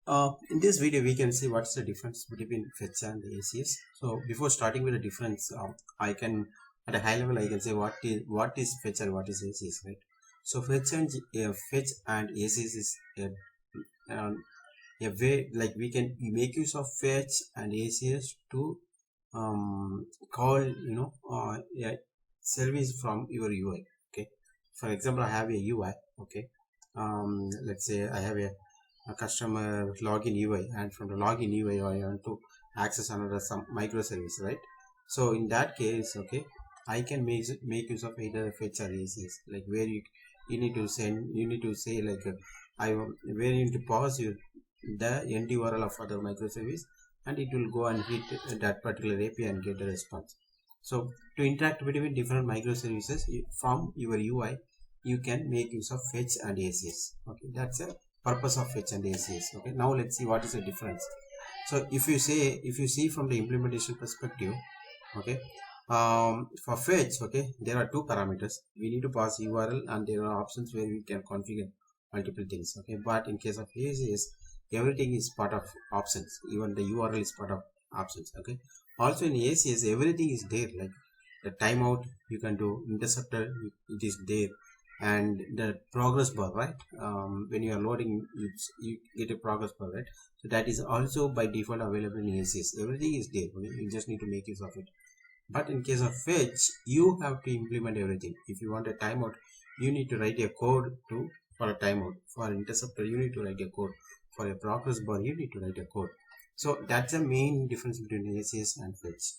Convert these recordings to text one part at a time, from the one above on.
In this video, we can see what's the difference between fetch and ACS. So before starting with the difference, I can at a high level I can say what is fetch and what is ACS, right? So fetch and ACS is a way like we can make use of fetch and ACS to call a service from your UI. Okay, for example, I have a UI. Okay, let's say I have a customer login UI, and from the login UI I want to access another some microservice, right? So in that case, okay, I can make use of either fetch or ACS, like where you need to send, you need to say like where you need to pause the end URL of other microservice, and it will go and hit that particular API and get a response. So to interact between different microservices from your UI, you can make use of fetch and ACS. Okay, that's a purpose of fetch and ACS. Okay, now let's see what is the difference. So if you see from the implementation perspective, okay, for fetch, okay, there are two parameters. We need to pass URL, and there are options where we can configure multiple things. Okay, but in case of ACS, everything is part of options. Even the URL is part of options. Okay, also in ACS, everything is there, like the timeout you can do, interceptor it is there, and the progress bar, right? When you are loading, you get a progress bar, right? So that is also by default available in ACS. Everything is there. Okay? You just need to make use of it. But in case of fetch, you have to implement everything. If you want a timeout, you need to write a code for a timeout. For interceptor, you need to write a code. For a progress bar, you need to write a code. So that's the main difference between ACS and fetch.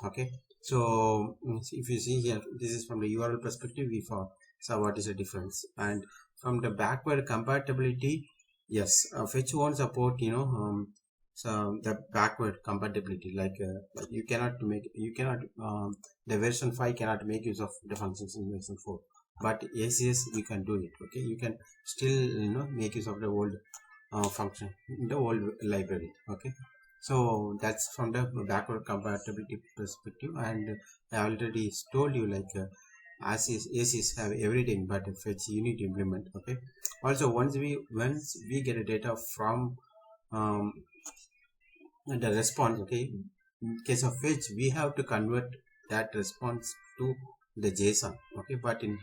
Okay, so if you see here, this is from the URL perspective. We saw what is the difference, and from the backward compatibility, yes, fetch won't support so the backward compatibility, like you cannot the version 5 cannot make use of the functions in version 4, but ACS you can do it. Okay, you can still make use of the old function in the old library. Okay, so that's from the backward compatibility perspective, and I already told you like ACS have everything, but fetch you need to implement. Okay, also once we get a data from the response, okay, in case of fetch we have to convert that response to the JSON. Okay, but in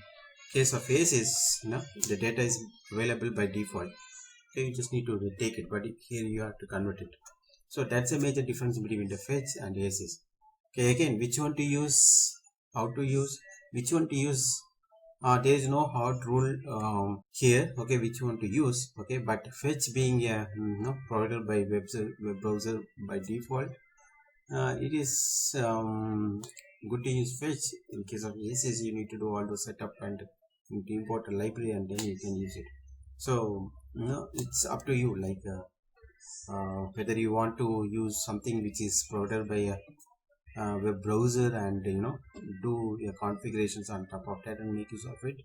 case of ACS, the data is available by default. Okay, you just need to take it, but here you have to convert it. So that's a major difference between the fetch and ACS. Okay, again, which one to use, how to use, which one to use, there is no hard rule here. Okay, which one to use. Okay, but fetch being provided by web browser by default, it is good to use fetch. In case of ACS, you need to do all the setup and import a library, and then you can use it. So it's up to you, like whether you want to use something which is provided by a web browser and do your configurations on top of that and make use of it,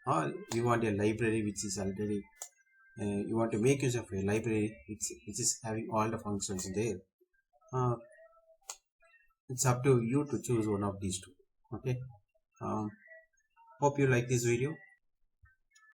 or you want a library which is already you want to make use of a library which is having all the functions there. It's up to you to choose one of these two. Okay, hope you like this video.